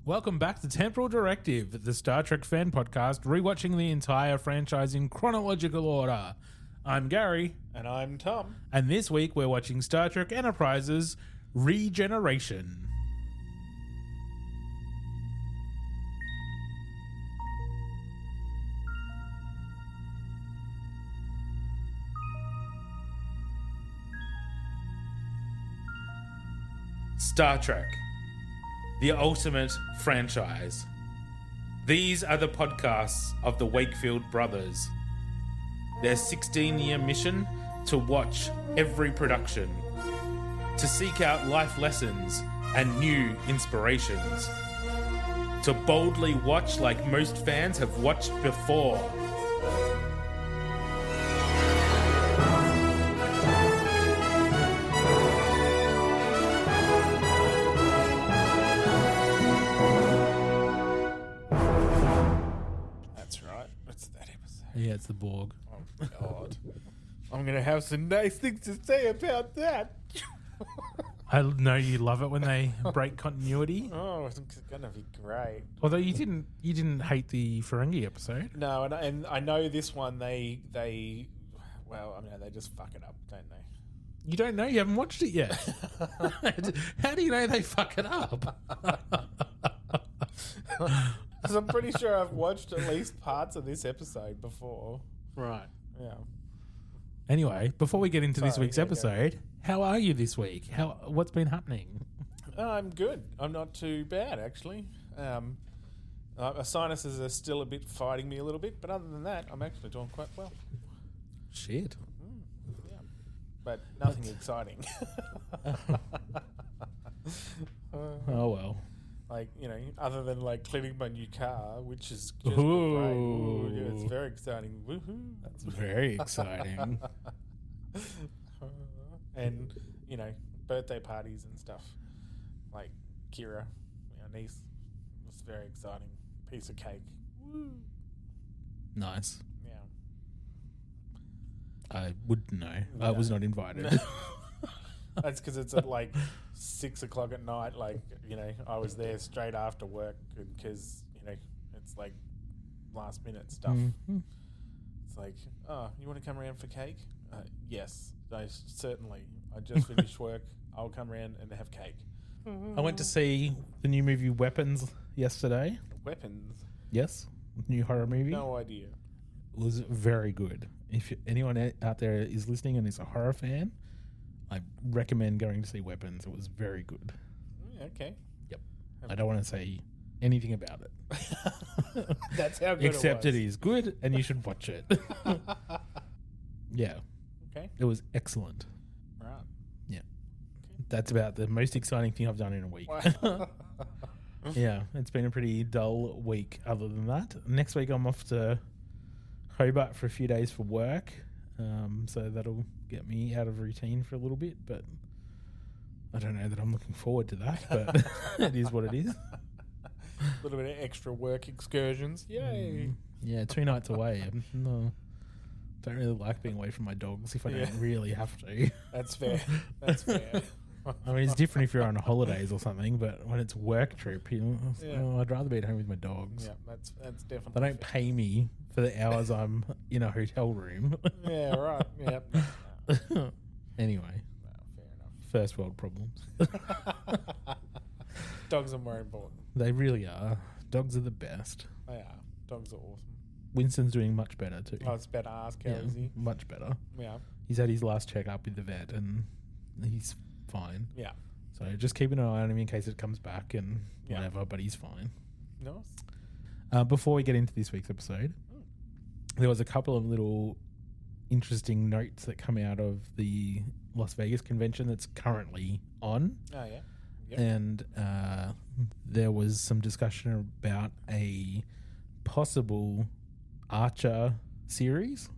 Welcome back to Temporal Directive, the Star Trek fan podcast, rewatching the entire franchise in chronological order. I'm Gary. And I'm Tom. And this week we're watching Star Trek Enterprise's Regeneration. Star Trek, the ultimate franchise. These are the podcasts of the Wakefield brothers. Their 16-year mission to watch every production, to seek out life lessons and new inspirations, to boldly watch like most fans have watched before. Yeah, it's the Borg. Oh, God. I'm going to have some nice things to say about that. I know you love it when they break continuity. Oh, it's going to be great. Although you didn't hate the Ferengi episode. No, and I know this one, they just fuck it up, don't they? You don't know? You haven't watched it yet. How do you know they fuck it up? Because I'm pretty sure I've watched at least parts of this episode before. Right. Yeah. Anyway, before we get into this week's episode, how are you this week? What's been happening? I'm good. I'm not too bad, actually. My sinuses are still a bit fighting me a little bit, but other than that, I'm actually doing quite well. Shit. Yeah. But nothing exciting. Oh, well. Like, other than like cleaning my new car, which is just great. Ooh, yeah, it's very exciting. Woohoo! That's very exciting. And, birthday parties and stuff. Like Kira, our niece, was very exciting. Piece of cake. Woo. Nice. Yeah. I wouldn't know. No. I was not invited. No. That's because it's at like 6 o'clock at night. Like, I was there straight after work because, it's like last minute stuff. Mm-hmm. It's like, oh, you want to come around for cake? Yes, certainly. I just finished work. I'll come around and have cake. I went to see the new movie Weapons yesterday. Weapons? Yes. New horror movie. No idea. It was very good. If anyone out there is listening and is a horror fan, I recommend going to see Weapons. It was very good. Okay. Yep. I don't want to say anything about it. That's how good Except it was. It is good and you should watch it. Yeah. Okay. It was excellent. Right. Yeah. Okay. That's about the most exciting thing I've done in a week. Wow. Yeah. It's been a pretty dull week other than that. Next week I'm off to Hobart for a few days for work. So that'll get me out of routine for a little bit, but I don't know that I'm looking forward to that, but it is what it is. A little bit of extra work excursions. Yay. Yeah, 2 nights away. Don't really like being away from my dogs if I don't really have to. That's fair. That's fair. I mean, it's different if you're on holidays or something, but when it's a work trip, I'd rather be at home with my dogs. Yeah, that's definitely. They don't pay me for the hours I'm in a hotel room. Yeah, right. Yeah. No. Anyway. No, fair enough. First world problems. Dogs are more important. They really are. Dogs are the best. They are. Dogs are awesome. Winston's doing much better too. Oh, it's better ask. How is he? Much better. Yeah. He's had his last check-up with the vet and he's fine. Yeah. So just keep an eye on him in case it comes back and whatever, but he's fine. Nice. Before we get into this week's episode, there was a couple of little interesting notes that come out of the Las Vegas convention that's currently on. Oh, yeah. Yep. And there was some discussion about a possible Archer series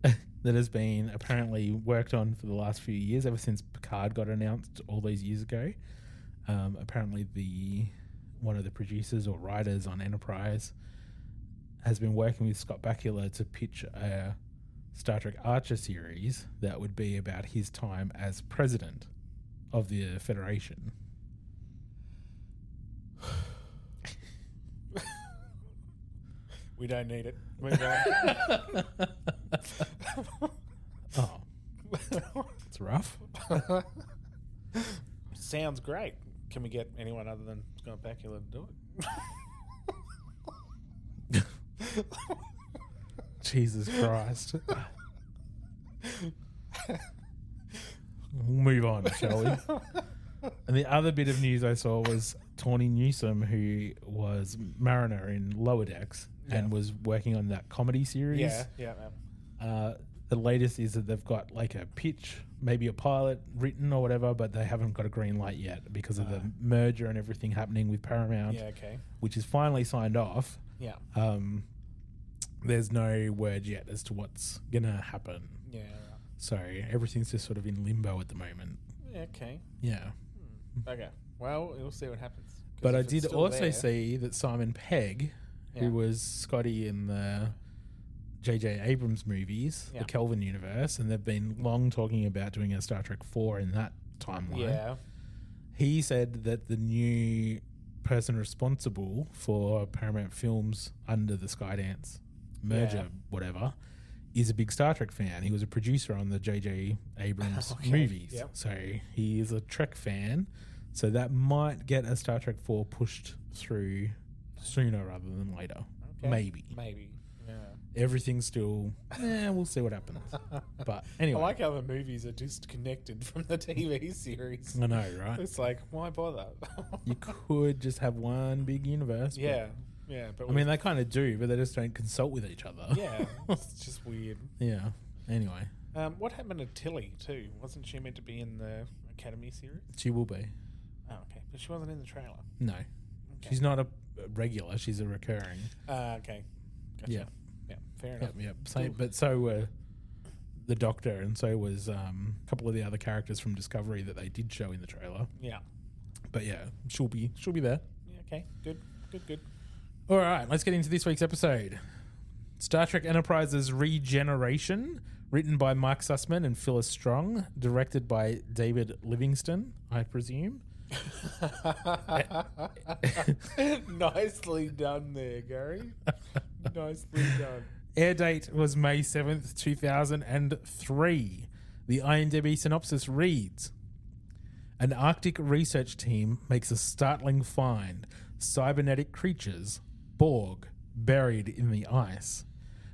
that has been apparently worked on for the last few years, ever since Picard got announced all those years ago. Apparently one of the producers or writers on Enterprise has been working with Scott Bakula to pitch a Star Trek Archer series that would be about his time as president of the Federation. We don't need it. Move on. Oh, it's rough. Sounds great. Can we get anyone other than Scott Bakula to do it? Jesus Christ. We'll move on, shall we? And the other bit of news I saw was Tawny Newsome, who was Mariner in Lower Decks and was working on that comedy series. Yeah. The latest is that they've got like a pitch, maybe a pilot written or whatever, but they haven't got a green light yet because of the merger and everything happening with Paramount. Yeah, okay. Which is finally signed off. Yeah. There's no word yet as to what's going to happen. Yeah. So everything's just sort of in limbo at the moment. Yeah, okay. Yeah. Okay. Well, we'll see what happens. But I did also see that Simon Pegg, who was Scotty in the J.J. Abrams movies, the Kelvin universe, and they've been long talking about doing a Star Trek 4 in that timeline. Yeah. He said that the new person responsible for Paramount Films under the Skydance merger, whatever, is a big Star Trek fan. He was a producer on the J.J. Abrams movies. Yep. So he is a Trek fan. So that might get a Star Trek 4 pushed through sooner rather than later. Okay. Maybe. Yeah. Everything's still, we'll see what happens. But anyway. I like how the movies are disconnected from the TV series. I know, right? It's like, why bother? You could just have one big universe. Yeah. Yeah. But I mean, they kind of do, but they just don't consult with each other. Yeah. It's just weird. Yeah. Anyway. What happened to Tilly, too? Wasn't she meant to be in the Academy series? She will be. Oh, okay. But she wasn't in the trailer. No. Okay. She's not a regular. She's a recurring. Okay. Gotcha. Yeah. Yeah. Fair enough. Yep. Same, but so were the Doctor, and so was a couple of the other characters from Discovery that they did show in the trailer. Yeah. But yeah, she'll be there. Yeah. Okay. Good. All right. Let's get into this week's episode. Star Trek Enterprise's Regeneration, written by Mark Sussman and Phyllis Strong, directed by David Livingston, I presume. Nicely done there, Gary. Nicely done. Air date was May 7th, 2003. The IMDb synopsis reads: an Arctic research team makes a startling find: cybernetic creatures, Borg, buried in the ice.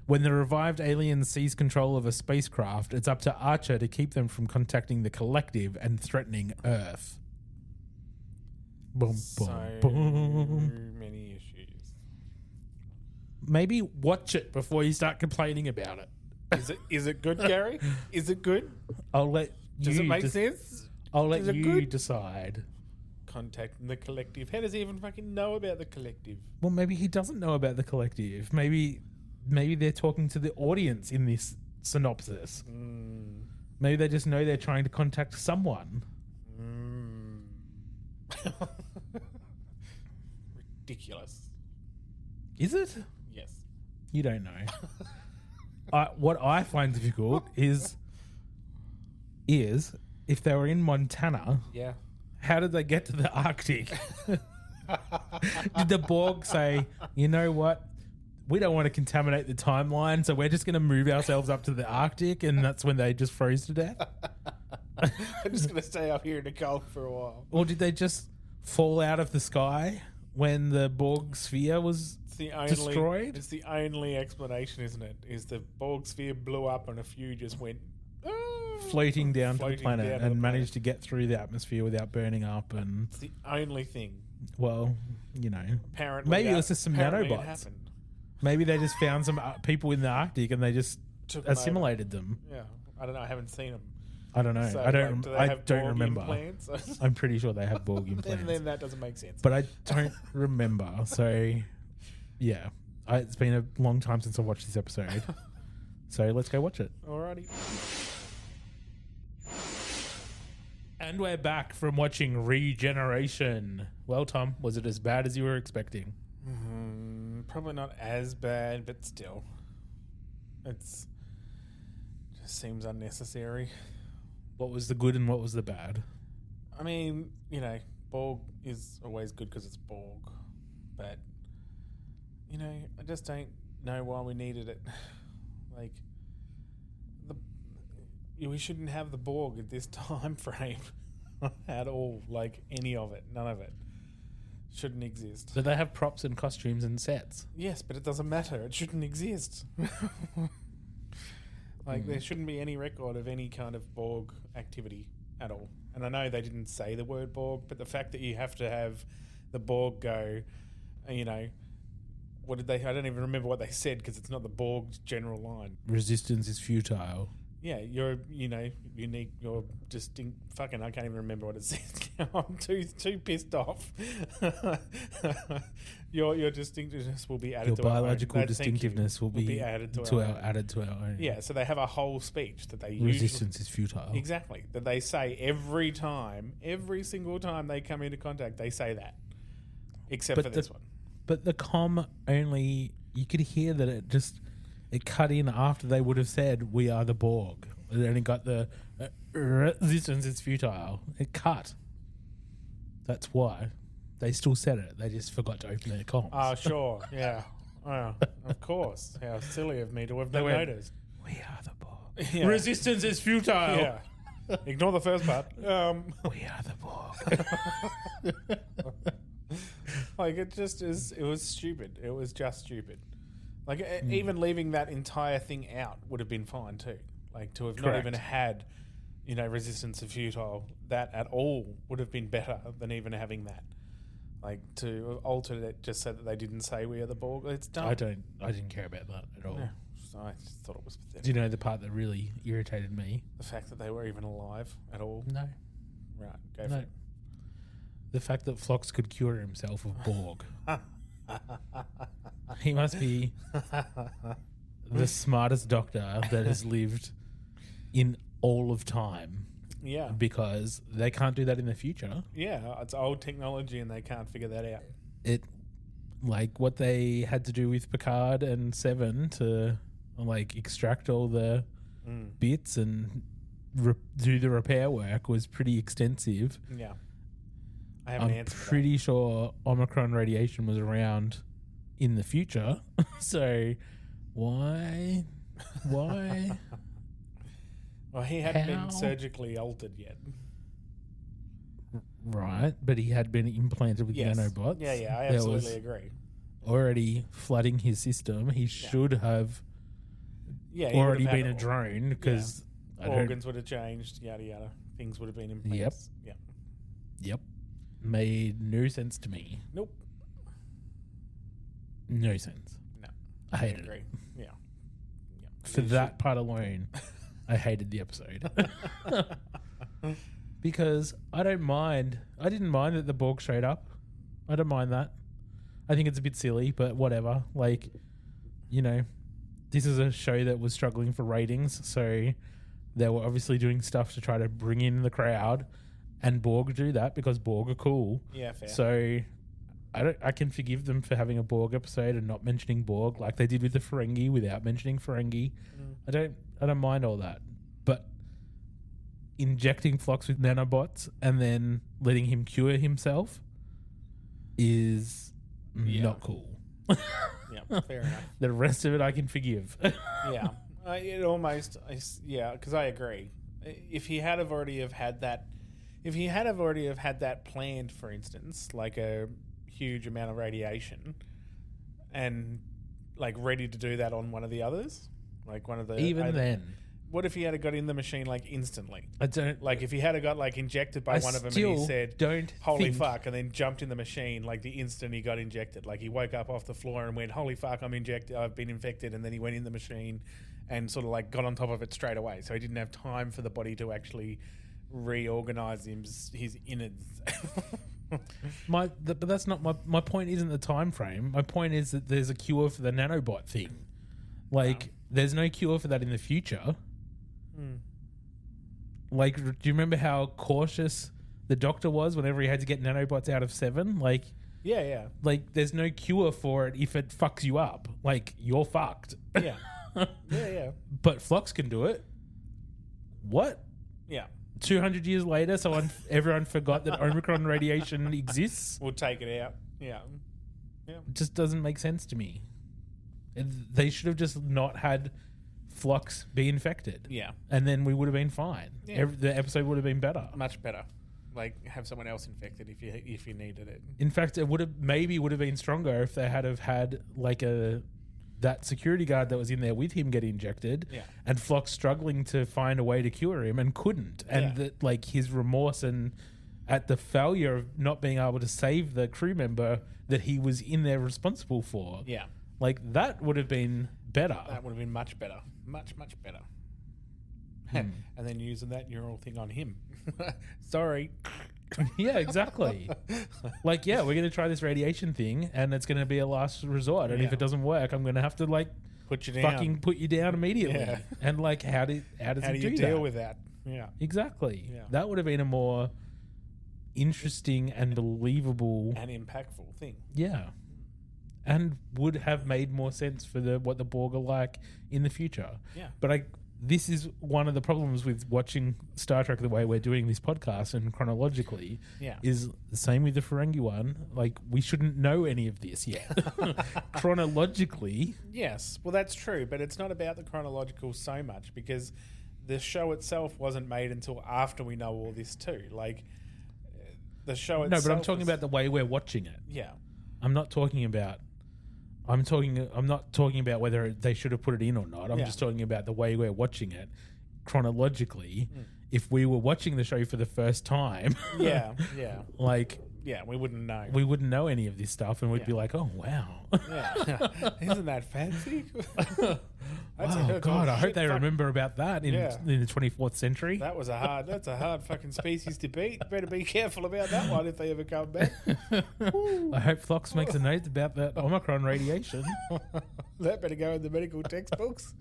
When the revived alien seize control of a spacecraft, it's up to Archer to keep them from contacting the collective and threatening Earth. Boom, boom, boom. Many issues. Maybe watch it before you start complaining about it. Is it good, Gary? Is it good? I'll let you. Does it make sense? I'll let you decide. Contacting the collective. How does he even fucking know about the collective? Well, maybe he doesn't know about the collective. Maybe they're talking to the audience in this synopsis. Maybe they just know they're trying to contact someone. Ridiculous. Is it? Yes. You don't know. What I find difficult is if they were in Montana, how did they get to the Arctic? Did the Borg say, you know what? We don't want to contaminate the timeline, so we're just going to move ourselves up to the Arctic, and that's when they just froze to death? I'm just going to stay up here in the cold for a while. Or did they just fall out of the sky when the Borg sphere was destroyed? It's the only explanation, isn't it? Is the Borg sphere blew up and a few just went floating down to the planet and managed to get through the atmosphere without burning up. And it's the only thing. Well, you know, apparently maybe it was just some nanobots. Maybe they just found some people in the Arctic and they just assimilated them. Yeah, I don't know. I haven't seen them. I don't know. So, I don't remember. Implants? I'm pretty sure they have Borg implants. Then that doesn't make sense. But I don't remember. So, yeah. It's been a long time since I watched this episode. So let's go watch it. Alrighty. And we're back from watching Regeneration. Well, Tom, was it as bad as you were expecting? Probably not as bad, but still. Just seems unnecessary. What was the good and what was the bad? I mean, you know, Borg is always good because it's Borg. But, you know, I just don't know why we needed it. Like, we shouldn't have the Borg at this time frame at all. Like, any of it. None of it. Shouldn't exist. So they have props and costumes and sets. Yes, but it doesn't matter. It shouldn't exist. There shouldn't be any record of any kind of Borg activity at all. And I know they didn't say the word Borg, but the fact that you have to have the Borg go, what did they... I don't even remember what they said because it's not the Borg's general line. Resistance is futile. Yeah, you're, unique, you're distinct. Fucking, I can't even remember what it says now. I'm too pissed off. Your distinctiveness will be added to our own. Your biological distinctiveness will be added to our own. Yeah, so they have a whole speech that they Resistance is futile. Exactly. That they say every single time they come into contact, they say that. Except for this one. But the comm only, you could hear that it cut in after they would have said, "We are the Borg." It only got the resistance is futile. It cut. That's why. They still said it. They just forgot to open their comms. Oh, sure. Yeah. Oh, of course. How silly of me to have noticed. We are the Borg. Yeah. Resistance is futile. Yeah. Ignore the first part. We are the Borg. It was stupid. It was just stupid. Even leaving that entire thing out would have been fine too. Like, to have Correct. not even had, resistance of futile, that at all would have been better than even having that. Like, to alter it just so that they didn't say we are the Borg. It's dumb. I didn't care about that at all. Yeah. So I just thought it was pathetic. Do you know the part that really irritated me? The fact that they were even alive at all. No. Right, go for it. The fact that Phlox could cure himself of Borg. He must be the smartest doctor that has lived in all of time. Yeah. Because they can't do that in the future. Yeah, it's old technology and they can't figure that out. Like what they had to do with Picard and Seven to extract all the bits and do the repair work was pretty extensive. Yeah. I have an answer for that. I'm pretty sure Omicron radiation was around in the future. So why? Well, he hadn't been surgically altered yet. Right, but he had been implanted with nanobots. Yeah, I absolutely agree. Already flooding his system. He should have already been a drone because organs would have changed, yada yada. Things would have been in place. Yep. Made no sense to me. Nope. No sense. No. I hated it. Yeah. For that part alone, I hated the episode. Because I didn't mind that the Borg showed up. I don't mind that. I think it's a bit silly, but whatever. This is a show that was struggling for ratings, so they were obviously doing stuff to try to bring in the crowd. And Borg do that because Borg are cool. Yeah, fair. So I can forgive them for having a Borg episode and not mentioning Borg like they did with the Ferengi without mentioning Ferengi. I don't mind all that. But injecting Phlox with nanobots and then letting him cure himself is not cool. Yeah, fair enough. The rest of it I can forgive. Yeah. It almost, because I agree. If he had have already have had that planned, for instance, like a huge amount of radiation, and ready to do that on one of the others, like one of the then. What if he had got in the machine instantly? I don't if he had got injected by one of them and he said, "Holy fuck," and then jumped in the machine the instant he got injected. He woke up off the floor and went, "Holy fuck, I've been infected," and then he went in the machine and sort of got on top of it straight away. So he didn't have time for the body to actually reorganize his innards. But that's not my point. Isn't the time frame? My point is that there's a cure for the nanobot thing. There's no cure for that in the future. Do you remember how cautious the Doctor was whenever he had to get nanobots out of Seven? Yeah. There's no cure for it if it fucks you up. You're fucked. Yeah. Yeah. But Phlox can do it. What? Yeah. 200 years later, so everyone forgot that Omicron radiation exists. We'll take it out. Yeah. It just doesn't make sense to me. They should have just not had Phlox be infected. Yeah. And then we would have been fine. Yeah. The episode would have been better. Much better. Like, have someone else infected if you needed it. In fact, it would have been stronger if they had like that security guard that was in there with him get injected, and Phlox struggling to find a way to cure him and couldn't, and that like his remorse and at the failure of not being able to save the crew member that he was in there responsible for. Yeah. Like that would have been better. That would have been much better. Much better. And then using that neural thing on him. Sorry. Yeah, exactly. Like, we're going to try this radiation thing and it's going to be a last resort. And if it doesn't work, I'm going to have to like put you down. Fucking put you down immediately. Yeah. And like, how does you deal with that? Yeah. Exactly. Yeah. That would have been a more interesting and believable and impactful thing. Yeah. And would have made more sense for what the Borg are like in the future. Yeah. But this is one of the problems with watching Star Trek the way we're doing this podcast and chronologically is the same with the Ferengi one. Like, we shouldn't know any of this yet. Chronologically. Yes. Well, that's true. But it's not about the chronological so much because the show itself wasn't made until after we know all this too. Like, the show itself... No, but I'm talking about the way we're watching it. Yeah. I'm not talking about whether they should have put it in or not. I'm just talking about the way we're watching it chronologically. If we were watching the show for the first time, like, we wouldn't know. We wouldn't know any of this stuff, and we'd be like, "Oh wow, isn't that fancy?" Oh God, I hope they remember about that in the 24th century. That's a hard fucking species to beat. Better be careful about that one if they ever come back. I hope Phlox makes a note about that Omicron radiation. That better go in the medical textbooks.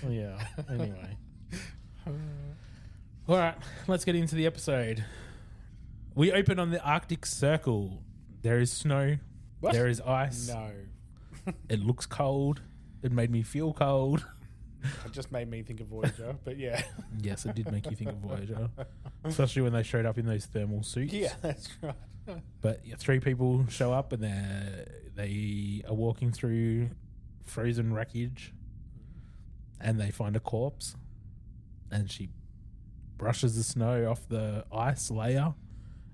Yeah. Anyway. All right, let's get into the episode. We open on the Arctic Circle. There is snow. What? There is ice. No. It looks cold. It made me feel cold. It just made me think of Voyager, but yeah. Yes, it did make you think of Voyager. Especially when they showed up in those thermal suits. Yeah, that's right. But 3 people show up and they are walking through frozen wreckage and they find a corpse and she brushes the snow off the ice layer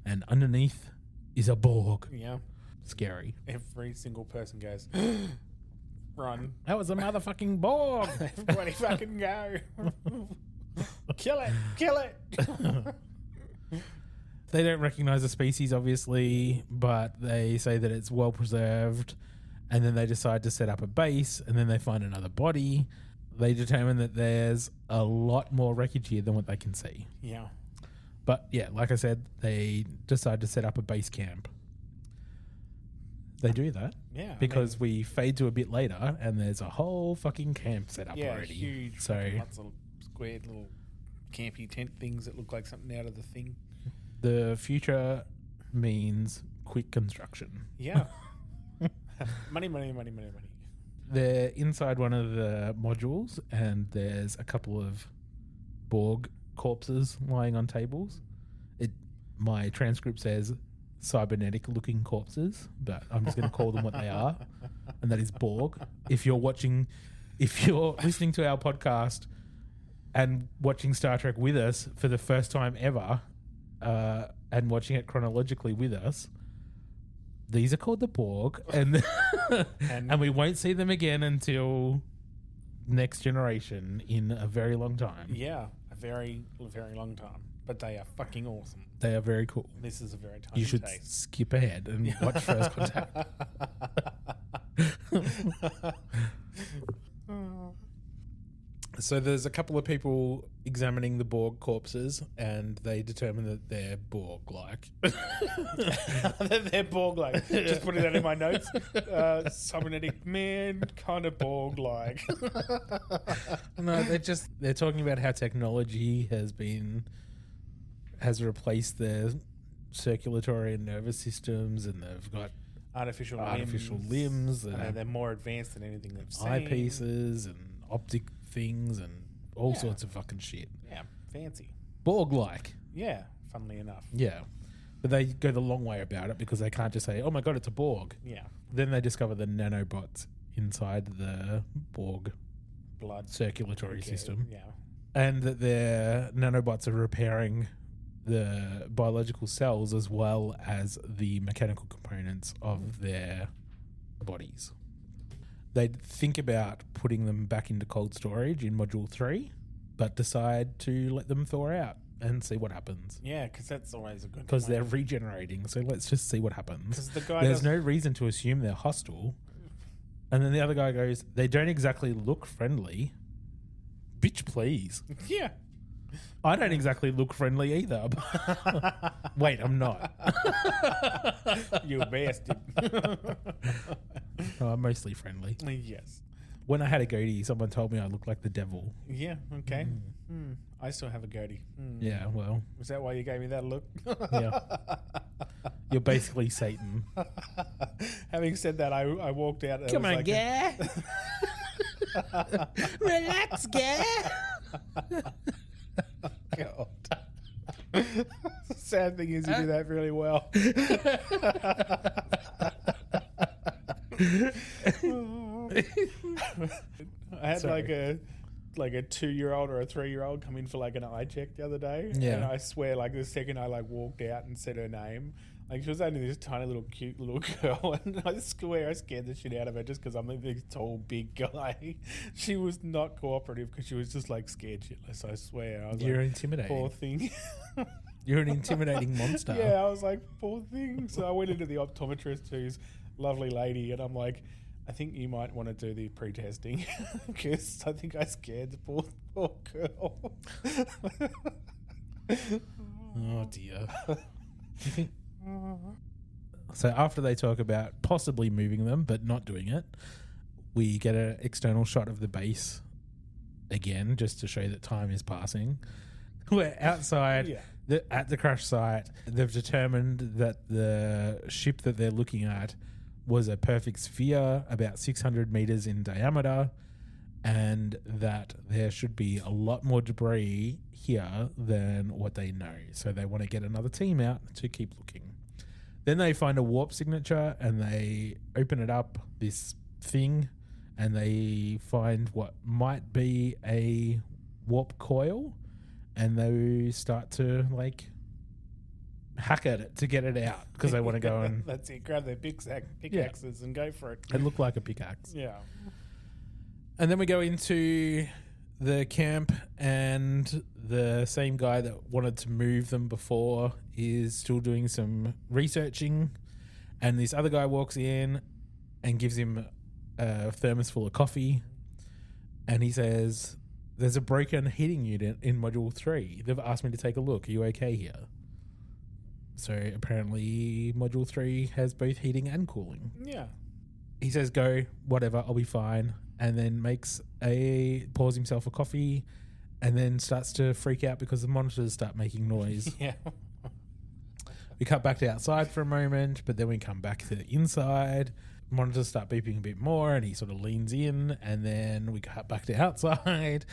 and underneath is a Borg. Yeah. Scary. Every single person goes, run. That was a motherfucking Borg. Everybody fucking go. Kill it. They don't recognize the species, obviously, but they say that it's well preserved, and then they decide to set up a base, and then they find another body. They determine that there's a lot more wreckage here than what they can see. Yeah. But yeah, like I said, they decide to set up a base camp. They do that. Yeah. Because we fade to a bit later and there's a whole fucking camp set up already. Huge. So lots of squared little campy tent things that look like something out of the Thing. The future means quick construction. Yeah. Money. They're inside one of the modules and there's a couple of Borg corpses lying on tables. My transcript says cybernetic looking corpses, but I'm just going to call them what they are, and that is Borg. If you're listening to our podcast and watching Star Trek with us for the first time ever, and watching it chronologically with us, these are called the Borg, and we won't see them again until Next Generation in a very long time. Yeah, a very, very long time. But they are fucking awesome. They are very cool. This is a very tiny You should taste. skip ahead and watch First Contact. So there's a couple of people examining the Borg corpses and they determine that they're Borg-like. They're Borg-like. Just putting that in my notes. Cybernetic man, kind of Borg-like. No, they're talking about how technology has replaced their circulatory and nervous systems, and they've got artificial limbs and they're more advanced than anything they've seen. Eyepieces and optic things and all sorts of fucking shit. Yeah, fancy. Borg-like. Yeah, funnily enough. Yeah. But they go the long way about it because they can't just say, oh my God, it's a Borg. Yeah. Then they discover the nanobots inside the Borg Blood circulatory system. Yeah. And that their nanobots are repairing the biological cells as well as the mechanical components of their bodies. They'd think about putting them back into cold storage in Module 3, but decide to let them thaw out and see what happens. Yeah, because that's always a good Because plan. they're regenerating, so let's just see what happens. 'Cause the guy There's does- no reason to assume they're hostile. And then the other guy goes, they don't exactly look friendly. Bitch, please. Yeah. I don't exactly look friendly either. Wait, I'm not. You bastard. No, I'm mostly friendly. Yes. When I had a goatee, someone told me I looked like the devil. Yeah, okay. I still have a goatee. Yeah, well, Was that why you gave me that look? yeah. You're basically Satan. Having said that, I walked out. And Come it was on, like yeah. Relax, yeah. God. Sad thing is, you do that really well. I had Sorry. like a 2-year-old or a 3-year-old come in for like an eye check the other day. Yeah. And I swear, like the second I like walked out and said her name, like she was only this tiny little cute little girl, and I swear I scared the shit out of her just because I'm a big tall big guy. She was not cooperative because she was just like scared shitless. I swear. I was You're like, intimidating. poor thing. You're an intimidating monster. Yeah, I was like, poor thing. So I went into the optometrist, who's a lovely lady, and I'm like, I think you might want to do the pre-testing because I think I scared the poor girl. Oh, dear. So after they talk about possibly moving them, but not doing it, we get an external shot of the base again, just to show that time is passing. We're outside Yeah. at the crash site. They've determined that the ship that they're looking at was a perfect sphere, about 600 meters in diameter, and that there should be a lot more debris here than what they know. So they want to get another team out to keep looking. Then they find a warp signature and they open it up, this thing, and they find what might be a warp coil, and they start to like hack at it to get it out because they want to go and That's it. Grab their pickaxes and go for it. it looked like a pickaxe. Yeah. And then we go into the camp, and the same guy that wanted to move them before is still doing some researching, and this other guy walks in and gives him a thermos full of coffee, and he says, there's a broken heating unit in Module 3. They've asked me to take a look. Are you okay here? So apparently Module 3 has both heating and cooling. Yeah. He says, go, whatever, I'll be fine. And then pours himself a coffee and then starts to freak out because the monitors start making noise. Yeah. We cut back to outside for a moment, but then we come back to the inside. Monitors start beeping a bit more and he sort of leans in, and then we cut back to outside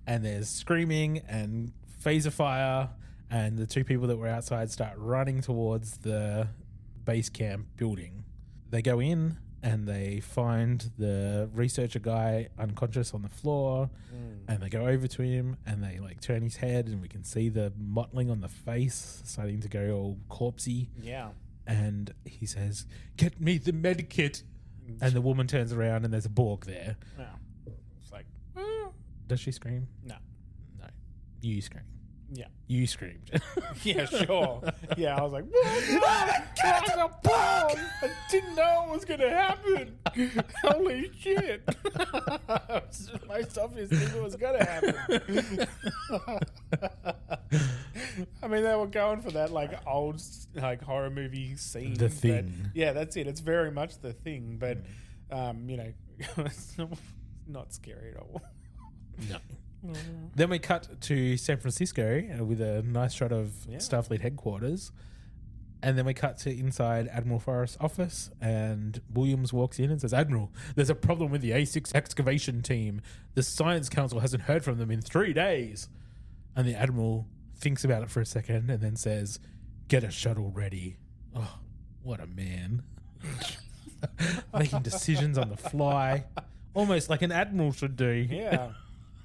and there's screaming and phaser fire, and the two people that were outside start running towards the base camp building. They go in and they find the researcher guy unconscious on the floor, and they go over to him and they like turn his head, and we can see the mottling on the face starting to go all corpsey. Yeah. And he says, get me the med kit. And the woman turns around and there's a Borg there. Yeah. It's like, Does she scream? no. No. You scream. Yeah. You screamed. Yeah, sure. Yeah, I was like, I didn't know it was going to happen. Holy shit. Most obvious thing it was going to happen. I mean, they were going for that like old like horror movie scene. The Thing. Yeah, that's it. It's very much The Thing, but you know, it's not scary at all. No. Then we cut to San Francisco with a nice shot of Starfleet headquarters. And then we cut to inside Admiral Forrest's office, and Williams walks in and says, Admiral, there's a problem with the A6 excavation team. The Science Council hasn't heard from them in 3 days. And the Admiral thinks about it for a second and then says, get a shuttle ready. Oh, what a man. making decisions on the fly, almost like an admiral should do. Yeah.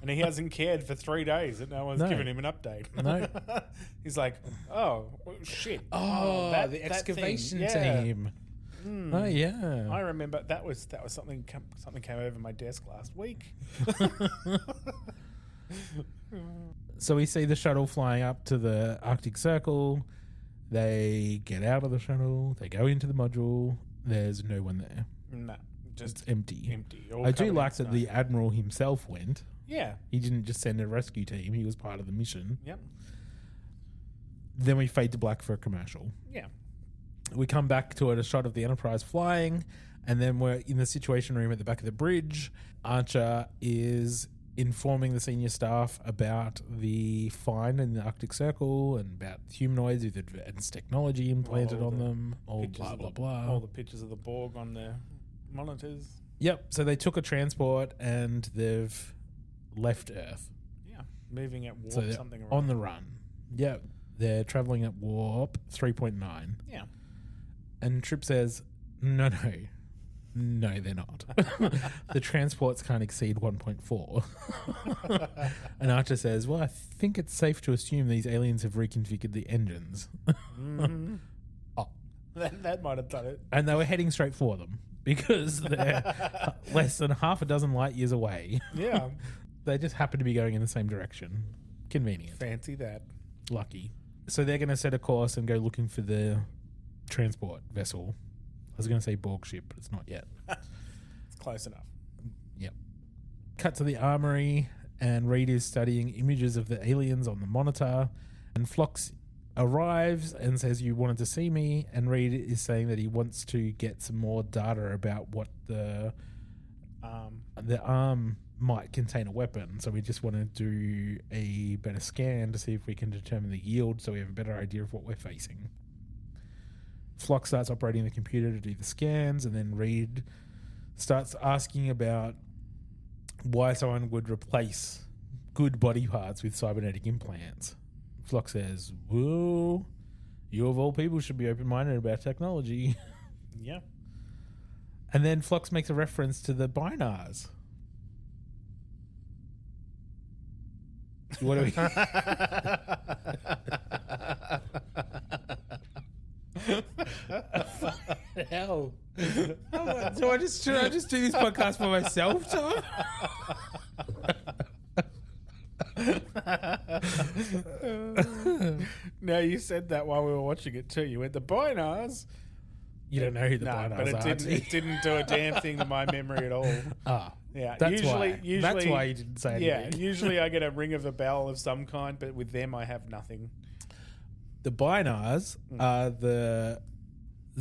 And he hasn't cared for 3 days and no one's given him an update. No. He's like, oh, shit. Oh, that the excavation thing. Yeah. team. Oh, yeah. I remember that was something came over my desk last week. So we see the shuttle flying up to the Arctic Circle. They get out of the shuttle. They go into the module. There's no one there. No, just It's empty. empty. All I do covered like in that snow. the admiral himself went. Yeah. He didn't just send a rescue team. He was part of the mission. Yep. Then we fade to black for a commercial. Yeah. We come back to a shot of the Enterprise flying, and then we're in the Situation Room at the back of the bridge. Archer is informing the senior staff about the find in the Arctic Circle and about humanoids with advanced technology implanted All on the them. All Pictures blah, of blah, the- blah. All the pictures of the Borg on their monitors. Yep, so they took a transport and they've left Earth. Yeah. Moving at warp So they're something around. on the run. Yep, they're traveling at warp 3.9. Yeah. And Trip says, no, they're not. The transports can't exceed 1.4. And Archer says, well, I think it's safe to assume these aliens have reconfigured the engines. Mhm. Oh. That might have done it. And they were heading straight for them because they're less than half a dozen light years away. Yeah. They just happen to be going in the same direction. Convenient. Fancy that. Lucky. So they're going to set a course and go looking for the transport vessel. I was going to say Borg ship, but it's not yet. It's close enough. Yep. Cut to the armory, and Reed is studying images of the aliens on the monitor. And Phlox arrives and says, you wanted to see me. And Reed is saying that he wants to get some more data about what the arm might contain a weapon. So we just want to do a better scan to see if we can determine the yield so we have a better idea of what we're facing. Phlox starts operating the computer to do the scans, and then Reed starts asking about why someone would replace good body parts with cybernetic implants. Phlox says, well, you of all people should be open-minded about technology. Yeah. And then Phlox makes a reference to the binars. What do we... Hell. Should I just do this podcast by myself, Tom? No, you said that while we were watching it too. You went, the binars. You don't know who the No, binars but are. it didn't do a damn thing to my memory at all. Ah, Yeah, that's usually, why. That's why you didn't say Yeah, anything. usually I get a ring of a bell of some kind, but with them I have nothing. The binars are the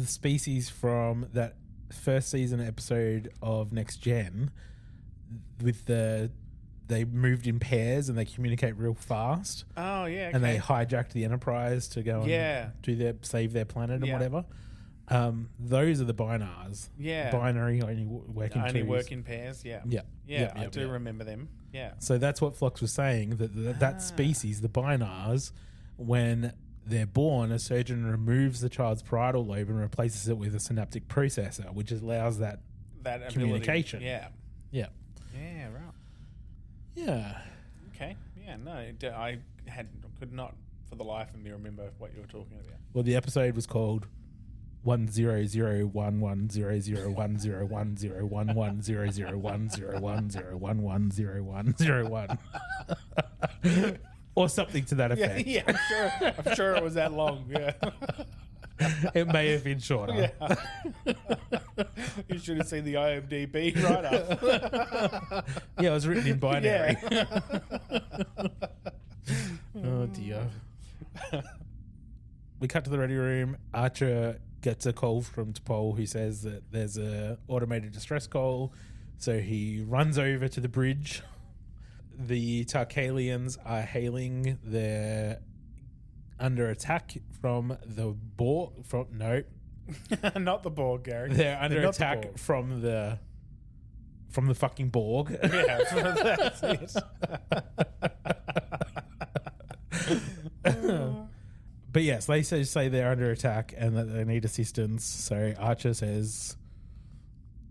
species from that first season episode of Next Gen. They moved in pairs and they communicate real fast. Oh yeah, okay. And they hijacked the Enterprise to go Yeah. and save their planet and Yeah. whatever. Those are the binars. Yeah. Binary only work in only twos. work in pairs. Yeah, Yeah. yeah, I Yep, do yep. remember them. Yeah, So that's what Phlox was saying, that species, the binars, when they're born, a surgeon removes the child's parietal lobe and replaces it with a synaptic processor, which allows that that ability. communication. Yeah, Yeah. yeah, right. Yeah. Okay, yeah, no, I could not for the life of me remember what you were talking about. Well, the episode was called 10011001010110010010101010101 or something to that effect. Yeah, I'm sure it was that long. Yeah, It may have been shorter. yeah. You should have seen the IMDb right up. Yeah, it was written in binary. Yeah. Oh dear. We cut to the ready room. Archer gets a call from T'Pol who says that there's a automated distress call. So he runs over to the bridge. The Tarkalians are hailing. They're under attack from the Borg. Not the Borg, Gary. They're under not the attack Borg. from the fucking Borg. Yeah, that's it. But yes, they say they're under attack and that they need assistance. So Archer says,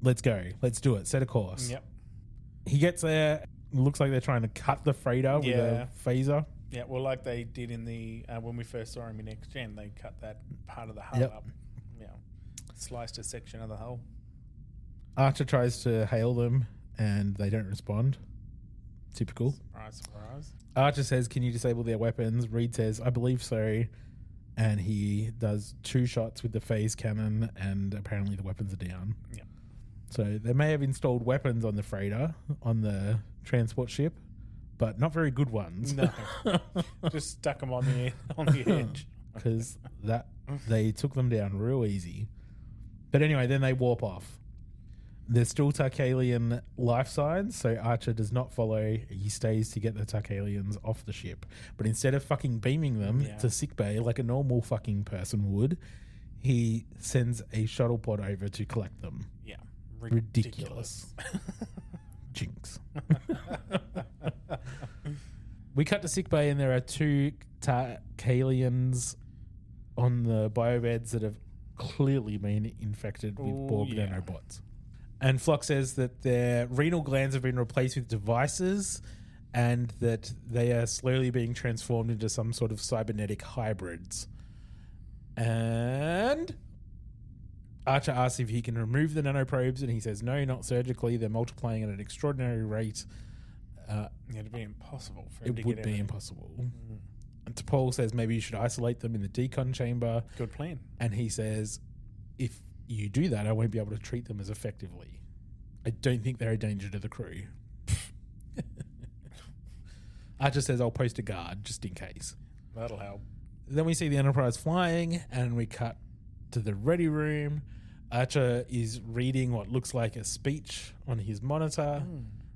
let's go. Let's do it. Set a course. Yep. He gets there. Looks like they're trying to cut the freighter with a phaser. Yeah, well, like they did in the when we first saw him in Next Gen, they cut that part of the hull Yep. up. Yeah, sliced a section of the hull. Archer tries to hail them, and they don't respond. Typical. Surprise, surprise. Archer says, "Can you disable their weapons?" Reed says, "I believe so." And he does 2 shots with the phase cannon, and apparently the weapons are down. Yeah. So they may have installed weapons on the freighter, on the transport ship, but not very good ones. No, just stuck them on the edge because that they took them down real easy. But anyway, then they warp off. There's still Tarkalian life signs, so Archer does not follow. He stays to get the Tarkalians off the ship. But instead of fucking beaming them to sickbay like a normal fucking person would, he sends a shuttle pod over to collect them. Yeah. Ridiculous. Jinx. We cut to sickbay and there are 2 Tarkalians on the biobeds that have clearly been infected with Borg nanobots. And Flock says that their renal glands have been replaced with devices and that they are slowly being transformed into some sort of cybernetic hybrids. And Archer asks if he can remove the nanoprobes, and he says no, not surgically. They're multiplying at an extraordinary rate. It'd be impossible for him to It get would be in. impossible. And T'Pol says maybe you should isolate them in the decon chamber. Good plan. And he says, if you do that, I won't be able to treat them as effectively. I don't think they're a danger to the crew. Archer says, I'll post a guard just in case. That'll help. Then we see the Enterprise flying, and we cut to the ready room. Archer is reading what looks like a speech on his monitor.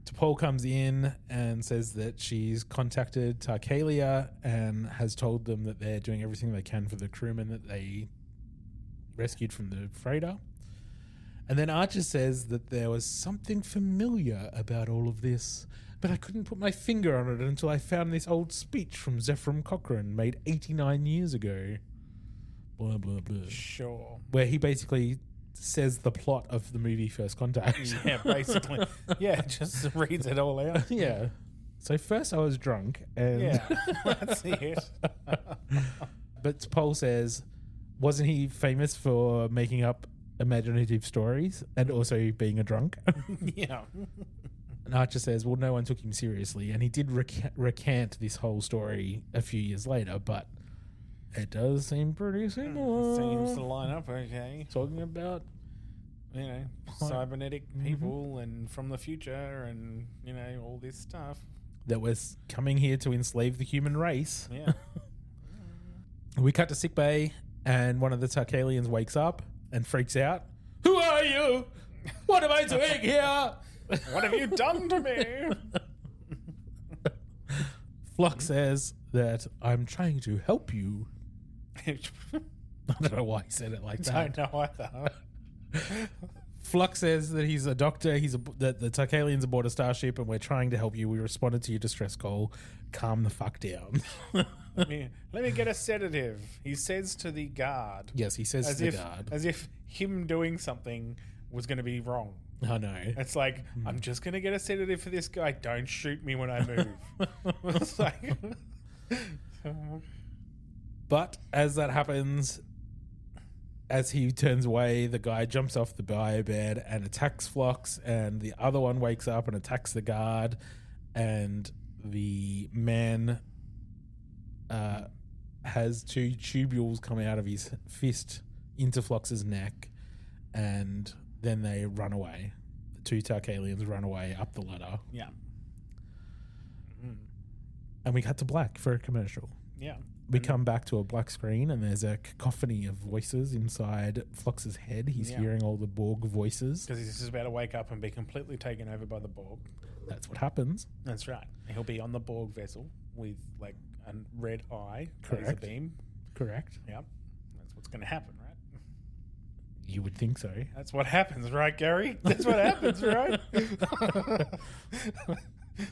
T'Pol comes in and says that she's contacted Tarkalia and has told them that they're doing everything they can for the crewmen that they rescued from the freighter. And then Archer says that there was something familiar about all of this, but I couldn't put my finger on it until I found this old speech from Zephram Cochrane made 89 years ago. Blah, blah, blah. Sure. Where he basically says the plot of the movie First Contact. Yeah, basically. Yeah, just reads it all out. Yeah. So first I was drunk and... Yeah, that's it. But T'Pol says, wasn't he famous for making up imaginative stories and also being a drunk? Yeah. And Archer says, well, no one took him seriously. And he did recant this whole story a few years later, but it does seem pretty similar. Seems to line up okay. Talking about, cybernetic people and from the future and, all this stuff. that was coming here to enslave the human race. Yeah. We cut to sickbay, and one of the Tarkalians wakes up and freaks out. Who are you? What am I doing here? What have you done to me? Flock says that I'm trying to help you. I don't know why he said it like that. I don't know either. Flock says that he's a doctor. That the Tarkalians aboard a starship, and we're trying to help you. We responded to your distress call. Calm the fuck down. Let me get a sedative. He says to the guard. Yes, he says to the guard. As if him doing something was going to be wrong. I know. It's like, I'm just going to get a sedative for this guy. Don't shoot me when I move. It's like... But as that happens, as he turns away, the guy jumps off the biobed and attacks Phlox, and the other one wakes up and attacks the guard, and the man has 2 tubules come out of his fist into Phlox's neck, and then they run away. The 2 Tarkalians run away up the ladder. Yeah. And we cut to black for a commercial. Yeah. We come back to a black screen, and there's a cacophony of voices inside Phlox's head. He's hearing all the Borg voices. Because he's just about to wake up and be completely taken over by the Borg. That's what happens. That's right. He'll be on the Borg vessel with like a red eye, laser Correct. beam. Correct. Yep. That's what's going to happen, right? You would think so. That's what happens, right, Gary? That's what happens, right?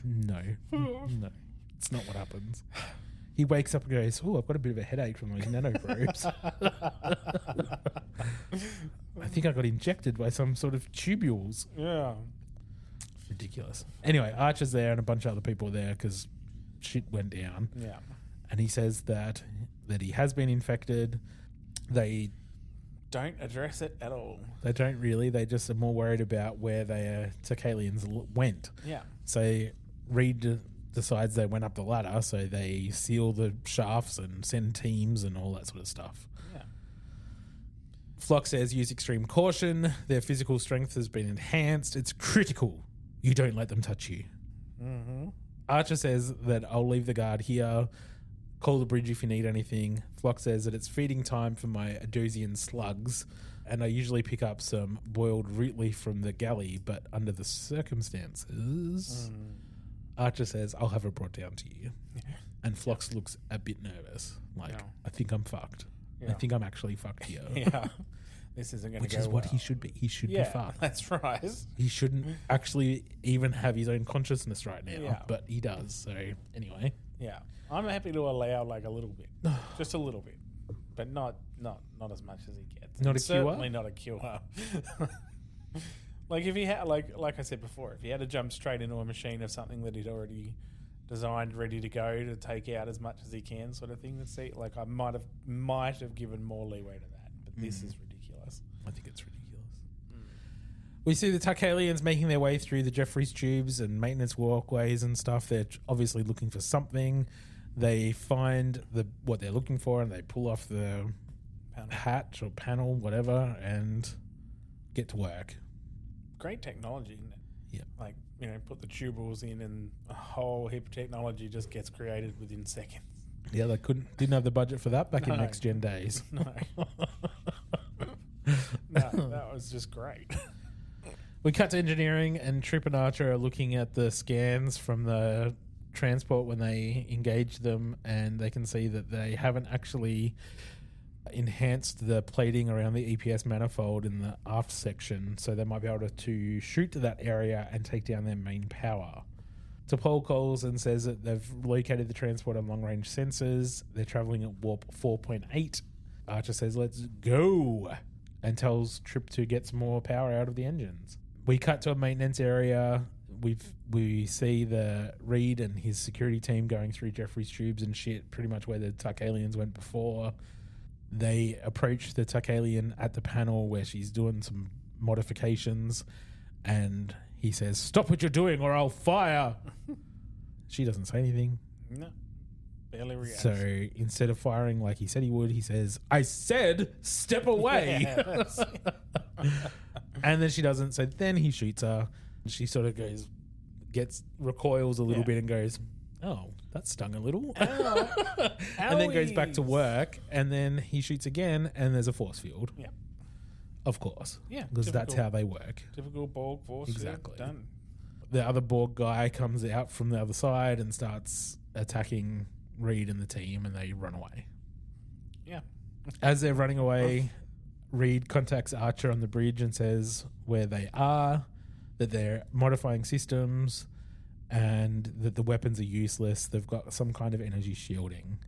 No. No. It's not what happens. He wakes up and goes, oh, I've got a bit of a headache from those nanoprobes. I think I got injected by some sort of tubules. Yeah. Ridiculous. Anyway, Archer's there and a bunch of other people are there because shit went down. Yeah. And he says that he has been infected. They don't address it at all. They don't really. They just are more worried about where their Tarkalians went. Yeah. So Reed decides they went up the ladder, so they seal the shafts and send teams and all that sort of stuff. Yeah. Flock says use extreme caution. Their physical strength has been enhanced. It's critical. You don't let them touch you. Mm-hmm. Archer says that I'll leave the guard here. Call the bridge if you need anything. Flock says that it's feeding time for my Adosian slugs, and I usually pick up some boiled root leaf from the galley, but under the circumstances... Archer says, I'll have it brought down to you. Yeah. And Phlox looks a bit nervous. Like, I think I'm fucked. Yeah. I think I'm actually fucked here. Yeah. This isn't going to go Which is what well. he should be. He should be fucked. That's right. He shouldn't actually even have his own consciousness right now. Yeah. But he does. So, anyway. Yeah. I'm happy to allow like a little bit. Just a little bit. But not as much as he gets. Not a certainly not a cure. Like if he had, like I said before, if he had to jump straight into a machine of something that he'd already designed, ready to go to take out as much as he can, sort of thing. To see, like I might have given more leeway to that, but this is ridiculous. I think it's ridiculous. We see the Tarkalians making their way through the Jeffries tubes and maintenance walkways and stuff. They're obviously looking for something. They find what they're looking for, and they pull off the hatch or panel, whatever, and get to work. Great technology, isn't it? Yeah. Like, put the tubules in and a whole heap of technology just gets created within seconds. Yeah, they didn't have the budget for that back in next gen days. No. No, that was just great. We cut to engineering, and Trip and Archer are looking at the scans from the transport when they engage them, and they can see that they haven't actually enhanced the plating around the EPS manifold in the aft section, so they might be able to shoot to that area and take down their main power. T'Pol calls and says that they've located the transport on long-range sensors. They're traveling at warp 4.8. Archer says, let's go, and tells Trip to get some more power out of the engines. We cut to a maintenance area. We see the Reed and his security team going through Jeffries tubes and shit, pretty much where the Tarkalians went before. They approach the Tarkalian at the panel where she's doing some modifications, and he says, stop what you're doing or I'll fire. She doesn't say anything. No. Barely reacts. So instead of firing like he said he would, he says, I said step away. And then she doesn't. So then he shoots her. She sort of recoils a little bit and goes, oh, that stung a little. And then goes back to work, and then he shoots again, and there's a force field. Yeah. Of course. Yeah. Because that's how they work. Typical Borg force Exactly. field. Done. The other Borg guy comes out from the other side and starts attacking Reed and the team, and they run away. Yeah. As they're running away, Reed contacts Archer on the bridge and says where they are, that they're modifying systems, and that the weapons are useless. They've got some kind of energy shielding.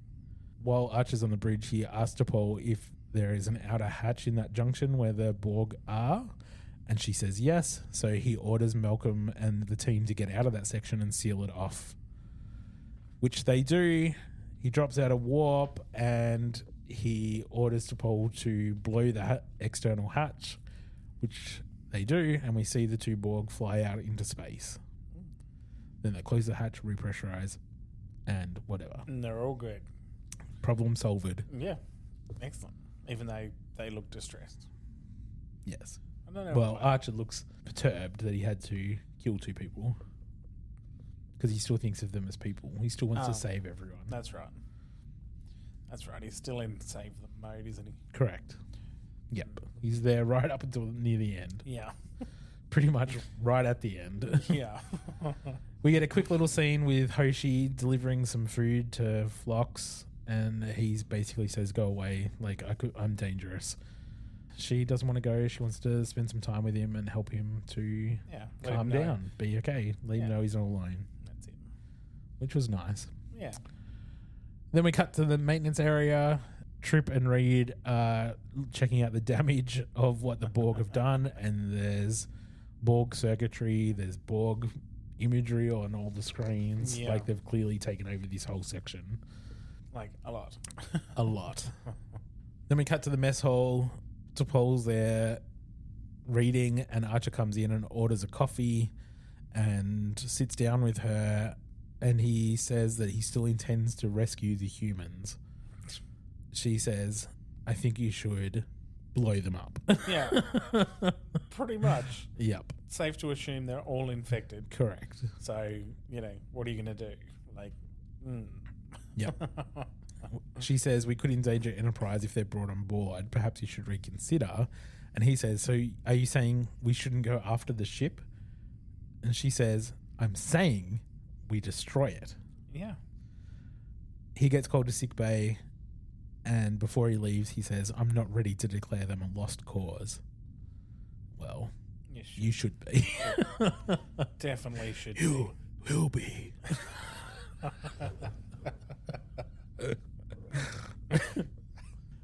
While Archer's on the bridge, he asks T'Pol if there is an outer hatch in that junction where the Borg are, and she says yes. So he orders Malcolm and the team to get out of that section and seal it off, which they do. He drops out a warp, and he orders T'Pol to blow the external hatch, which they do, and we see the two Borg fly out into space. Then they close the hatch, repressurize, and whatever. And they're all good. Problem solved. Yeah. Excellent. Even though they look distressed. Yes. I don't know. Well, Archer looks perturbed that he had to kill two people, because he still thinks of them as people. He still wants to save everyone. That's right. That's right. He's still in save them mode, isn't he? Correct. Yep. He's there right up until near the end. Yeah. Pretty much right at the end. Yeah. We get a quick little scene with Hoshi delivering some food to Phlox, and he basically says, go away, like, I'm dangerous. She doesn't want to go. She wants to spend some time with him and help him to calm down, be okay, let him know he's not alone. That's it. Which was nice. Yeah. Then we cut to the maintenance area. Trip and Reed are checking out the damage of what the Borg have done, and there's Borg circuitry, there's Borg imagery on all the screens. Yeah. Like, they've clearly taken over this whole section. Like, a lot. A lot. Then we cut to the mess hall. T'Pol's there reading, and Archer comes in and orders a coffee and sits down with her, and he says that he still intends to rescue the humans. She says, I think you should blow them up. Yeah. Pretty much. Yep. Safe to assume they're all infected. Correct. So, what are you going to do? Like, Yep. She says, we could endanger Enterprise if they're brought on board. Perhaps you should reconsider. And he says, so are you saying we shouldn't go after the ship? And she says, I'm saying we destroy it. Yeah. He gets called to sick bay, and before he leaves, he says, I'm not ready to declare them a lost cause. Well, you should be. Definitely should You will be.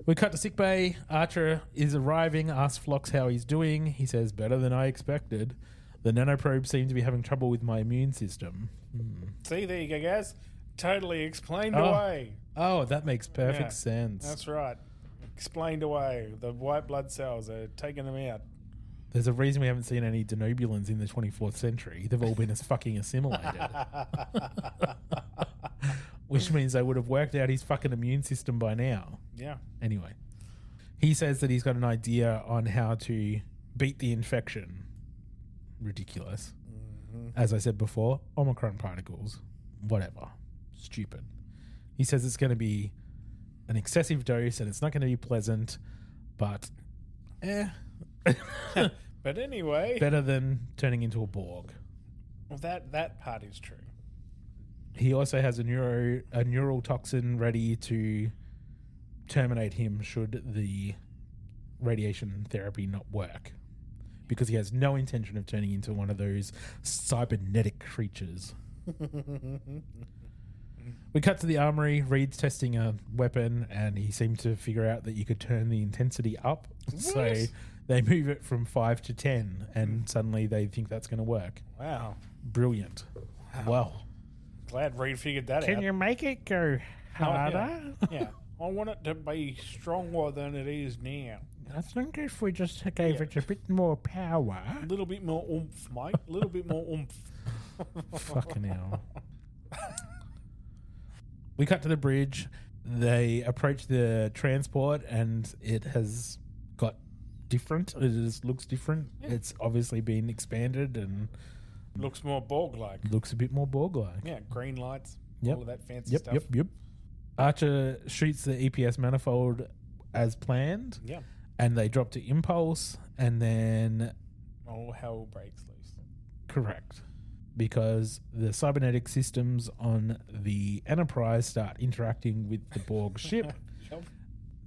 We cut to sickbay. Archer is arriving, asks Phlox how he's doing. He says, better than I expected. The nanoprobes seem to be having trouble with my immune system. See, there you go, guys. Totally explained away. Oh, that makes perfect sense. That's right. Explained away. The white blood cells are taking them out. There's a reason we haven't seen any denobulans in the 24th century. They've all been as fucking assimilated. Which means they would have worked out his fucking immune system by now. Yeah. Anyway, he says that he's got an idea on how to beat the infection. Ridiculous. Mm-hmm. As I said before, Omicron particles. Whatever. Stupid. He says it's going to be an excessive dose and it's not going to be pleasant, but But anyway, better than turning into a Borg. Well, that part is true. He also has a neural toxin ready to terminate him should the radiation therapy not work, because he has no intention of turning into one of those cybernetic creatures. We cut to the armory. Reed's testing a weapon, and he seemed to figure out that you could turn the intensity up. What? So they move it from 5 to 10, and suddenly they think that's going to work. Wow. Brilliant. Wow. Glad Reed figured that out. Can you make it go harder? Yeah. I want it to be stronger than it is now. I think if we just gave it a bit more power. A little bit more oomph, mate. A little bit more oomph. Fucking hell. We cut to the bridge. They approach the transport, and it has got different. It just looks different. Yeah. It's obviously been expanded and looks more Borg-like. Looks a bit more Borg-like. Yeah, green lights, all of that fancy stuff. Yep. Archer shoots the EPS manifold as planned. Yeah. And they drop to impulse, and then all hell breaks loose. Correct. Because the cybernetic systems on the Enterprise start interacting with the Borg ship. Yep.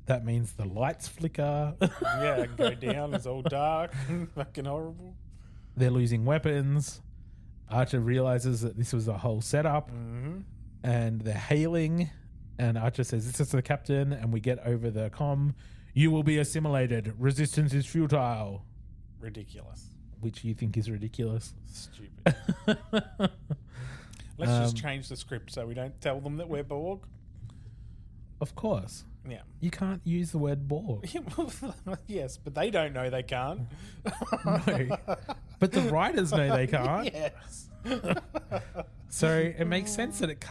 That means the lights flicker. Yeah, go down. It's all dark. Fucking horrible. They're losing weapons. Archer realizes that this was a whole setup. Mm-hmm. And they're hailing. And Archer says, this is the captain. And we get over the comm. You will be assimilated. Resistance is futile. Ridiculous. Which you think is ridiculous. Stupid. Let's just change the script so we don't tell them that we're Borg. Of course. Yeah. You can't use the word Borg. Yes, but they don't know they can't. No. But the writers know they can't. Yes. So it makes sense that it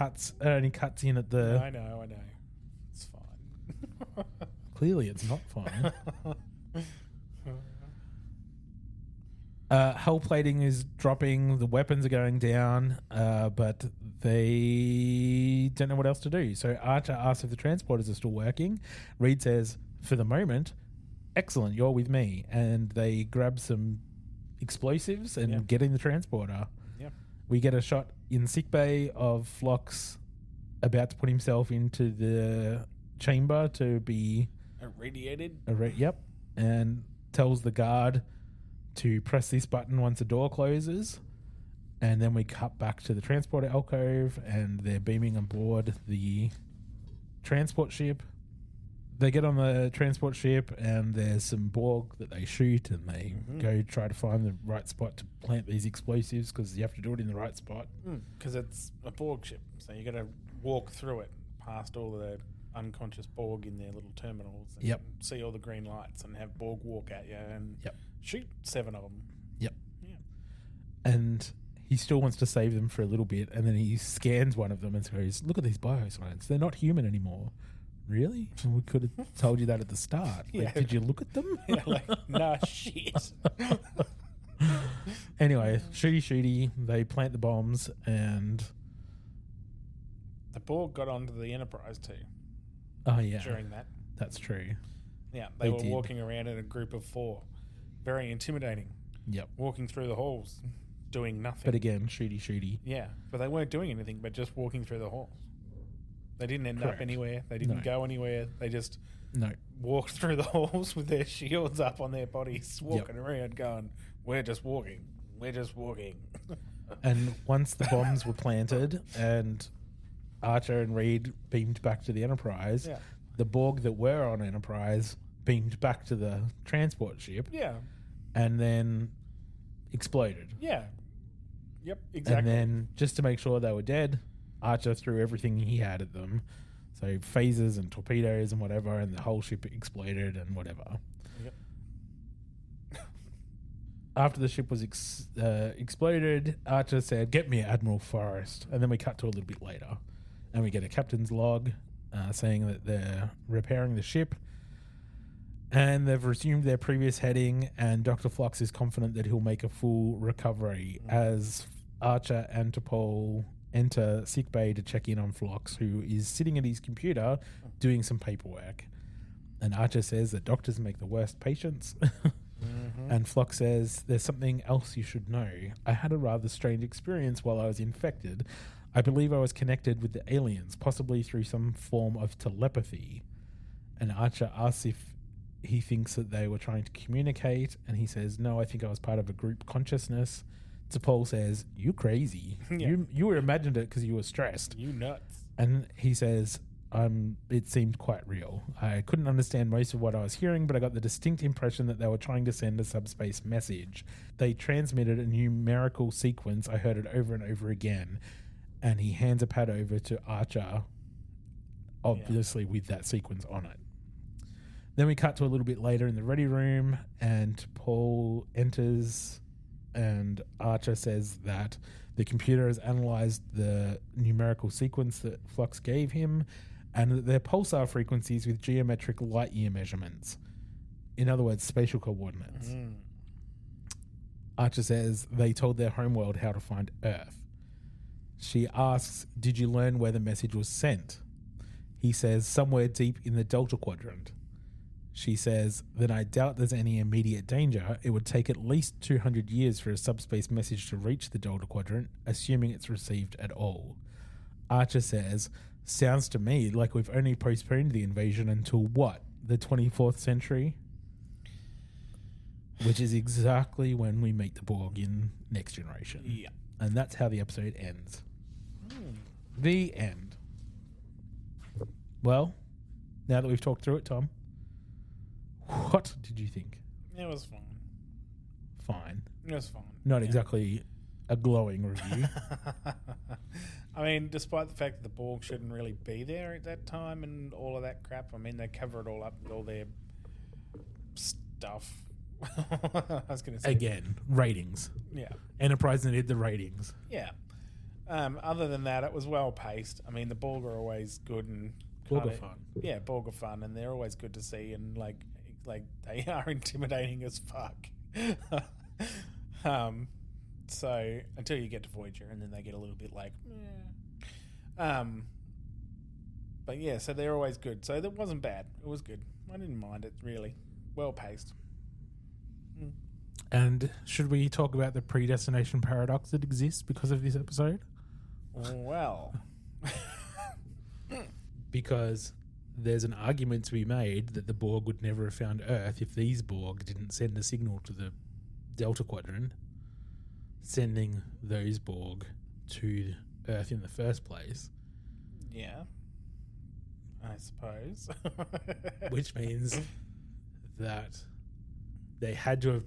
only cuts in at the... I know. It's fine. Clearly it's not fine. Hull plating is dropping, the weapons are going down, but they don't know what else to do. So Archer asks if the transporters are still working. Reed says, for the moment, excellent, you're with me. And they grab some explosives and get in the transporter. Yeah. We get a shot in sickbay of Phlox about to put himself into the chamber to be... irradiated? Yep. And tells the guard to press this button once the door closes, and then we cut back to the transporter alcove, and they're beaming aboard the transport ship. they get on the transport ship, and there's some Borg that they shoot, and they go try to find the right spot to plant these explosives, because you have to do it in the right spot. Because it's a Borg ship, so you got to walk through it past all the unconscious Borg in their little terminals, and see all the green lights, and have Borg walk at you and shoot 7 of them. And he still wants to save them for a little bit, and then he scans one of them and goes, "Look at these biosigns. They're not human anymore." Really? We could have told you that at the start. Like, did you look at them? Nah, shit. Anyway, shooty. They plant the bombs, and the Borg got onto the Enterprise too. Oh yeah, during that. That's true. Yeah, they were walking around in a group of 4. Very intimidating. Yep. Walking through the halls, doing nothing. But again, shooty. Yeah, but they weren't doing anything but just walking through the halls. They didn't end up anywhere. They didn't go anywhere. They just walked through the halls with their shields up on their bodies, walking around going, "We're just walking. We're just walking." And once the bombs were planted and Archer and Reed beamed back to the Enterprise, the Borg that were on Enterprise beamed back to the transport ship. Yeah. And then exploded. Yeah. Yep, exactly. And then, just to make sure they were dead, Archer threw everything he had at them. So phasers and torpedoes and whatever, and the whole ship exploded and whatever. Yep. After the ship was exploded, Archer said, "Get me Admiral Forrest." And then we cut to a little bit later, and we get a captain's log saying that they're repairing the ship. And they've resumed their previous heading, and Dr. Phlox is confident that he'll make a full recovery as Archer and T'Pol enter sickbay to check in on Phlox, who is sitting at his computer doing some paperwork. And Archer says that doctors make the worst patients. And Phlox says, "There's something else you should know. I had a rather strange experience while I was infected. I believe I was connected with the aliens, possibly through some form of telepathy." And Archer asks if he thinks that they were trying to communicate, and he says, "No, I think I was part of a group consciousness." T'Pol says, "You crazy. You were imagined it because you were stressed. You nuts." And he says, it seemed quite real. I couldn't understand most of what I was hearing, but I got the distinct impression that they were trying to send a subspace message. They transmitted a numerical sequence. I heard it over and over again." And he hands a pad over to Archer, obviously with that sequence on it. Then we cut to a little bit later in the ready room, and Paul enters, and Archer says that the computer has analyzed the numerical sequence that Phlox gave him, and that they're pulsar frequencies with geometric light year measurements. In other words, spatial coordinates. Archer says they told their homeworld how to find Earth. She asks, "Did you learn where the message was sent?" He says, "Somewhere deep in the Delta Quadrant." She says, "Then I doubt there's any immediate danger. It would take at least 200 years for a subspace message to reach the Delta Quadrant, assuming it's received at all." Archer says, "Sounds to me like we've only postponed the invasion until what? The 24th century?" Which is exactly when we meet the Borg in Next Generation. Yeah. And that's how the episode ends. The end. Well, now that we've talked through it, Tom, what did you think? It was fine. Fine. It was fine. Not exactly a glowing review. I mean, despite the fact that the Borg shouldn't really be there at that time and all of that crap, I mean, they cover it all up with all their stuff. I was going to say. Again, ratings. Yeah. Enterprise needed the ratings. Yeah. Other than that, it was well paced. I mean, the Borg are always good and Borg are fun. Yeah, Borg are fun, and they're always good to see, and like they are intimidating as fuck. So until you get to Voyager, and then they get a little bit like, but yeah, so they're always good. So that wasn't bad. It was good. I didn't mind it really. Well paced. And should we talk about the predestination paradox that exists because of this episode? Well, because there's an argument to be made that the Borg would never have found Earth if these Borg didn't send a signal to the Delta Quadrant, sending those Borg to Earth in the first place. Yeah. I suppose. which means that they had to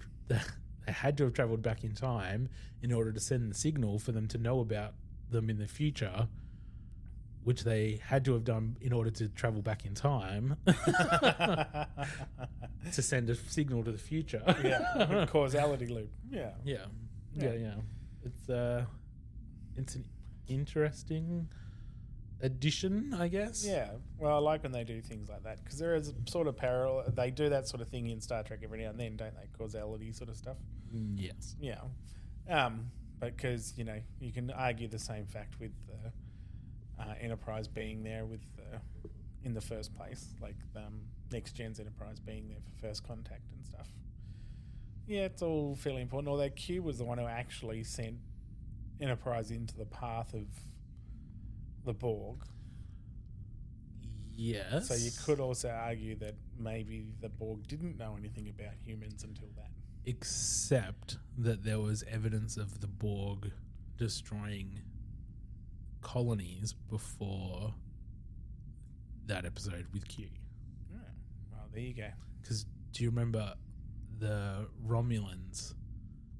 have traveled back in time in order to send the signal for them to know about them in the future, which they had to have done in order to travel back in time to send a signal to the future. Yeah, causality loop. Yeah. It's an interesting addition, I guess. Yeah. Well, I like when they do things like that because there is a sort of parallel. They do that sort of thing in Star Trek every now and then, don't they? Causality sort of stuff. Yes. Yeah. Because you can argue the same fact with Enterprise being there with in the first place, like Next Gen's Enterprise being there for first contact and stuff. Yeah, it's all fairly important. Although Q was the one who actually sent Enterprise into the path of the Borg. Yes. So you could also argue that maybe the Borg didn't know anything about humans until that. Except that there was evidence of the Borg destroying colonies before that episode with Q. Oh, well, there you go. Because do you remember the Romulans,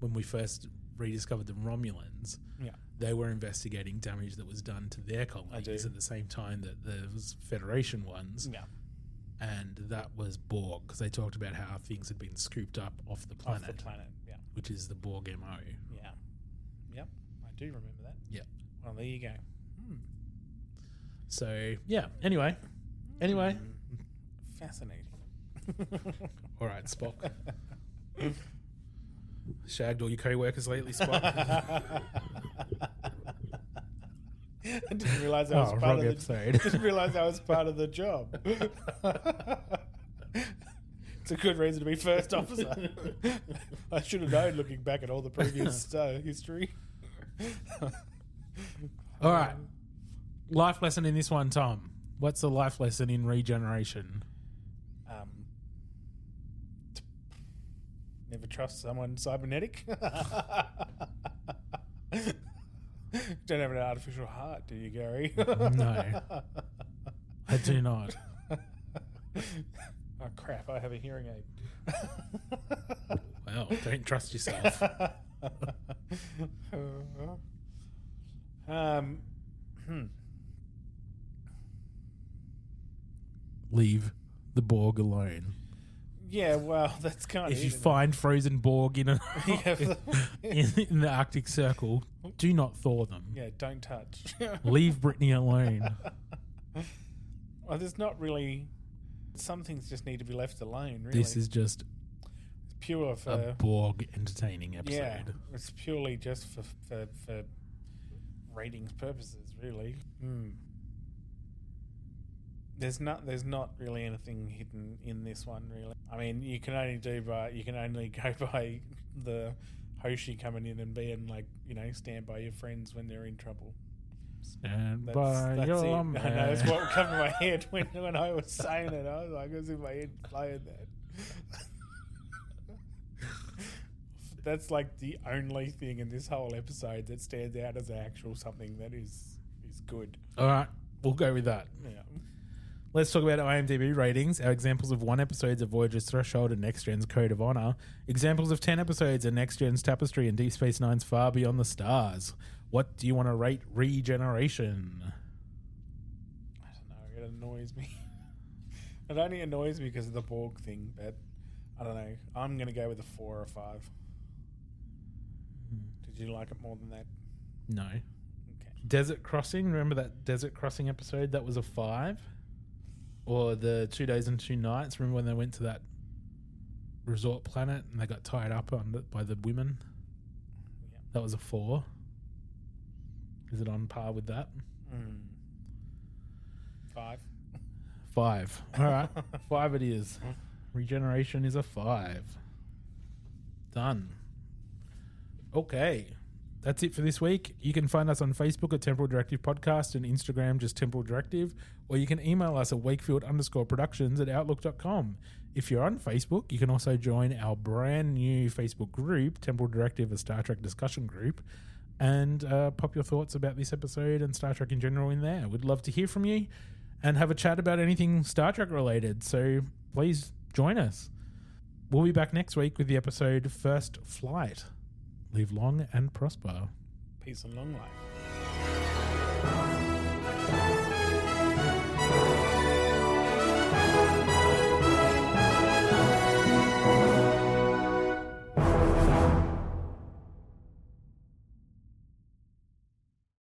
when we first rediscovered the Romulans? Yeah. They were investigating damage that was done to their colonies at the same time that there was Federation ones. Yeah. And that was Borg, because they talked about how things had been scooped up off the planet. Yeah. Which is the Borg MO. Yeah. Yep. I do remember that. Yeah. Well, there you go. So, yeah. Anyway. Fascinating. All right, Spock. Shagged all your co-workers lately, Spock? I didn't realise that was part of the episode. Didn't realise that was part of the job. It's a good reason to be first officer. I should have known looking back at all the previous history. All right. Life lesson in this one, Tom. What's the life lesson in Regeneration? Never trust someone cybernetic. Don't have an artificial heart, do you, Gary? No. I do not. Oh, crap. I have a hearing aid. Well, don't trust yourself. Leave the Borg alone. Yeah, well, that's kind of... If you find frozen Borg in in the Arctic Circle, do not thaw them. Yeah, don't touch. Leave Brittany alone. Well, there's not really... Some things just need to be left alone, really. This is just it's pure for... a Borg entertaining episode. Yeah, it's purely just for ratings purposes, really. There's not really anything hidden in this one, really. I mean, you can only go by the Hoshi coming in and being like, stand by your friends when they're in trouble. Stand That's by your it. man. I know, that's what came to my head when I was saying it. I was like, I was in my head playing that. That's like the only thing in this whole episode that stands out as actual something that is good. All right, we'll go with that. Yeah. Let's talk about IMDb ratings. Our examples of 1 episodes of Voyager's Threshold and Next Gen's Code of Honor. Examples of 10 episodes of Next Gen's Tapestry and Deep Space Nine's Far Beyond the Stars. What do you want to rate Regeneration? I don't know. It annoys me. It only annoys me because of the Borg thing, but I don't know. I'm going to go with a 4 or 5. Did you like it more than that? No. Okay. Desert Crossing. Remember that Desert Crossing episode? That was a 5. Or the 2 days and 2 nights. Remember when they went to that resort planet and they got tied up by the women? Yeah. That was a 4. Is it on par with that? 5. 5. All right. 5 it is. Regeneration is a 5. Done. Okay. That's it for this week. You can find us on Facebook at Temporal Directive Podcast and Instagram just Temporal Directive, or you can email us at wakefield_productions@outlook.com. If you're on Facebook, you can also join our brand new Facebook group, Temporal Directive, a Star Trek discussion group, and pop your thoughts about this episode and Star Trek in general in there. We'd love to hear from you. and have a chat about anything Star Trek related. So please join us. We'll be back next week with the episode First Flight. Live long and prosper. Peace and long life.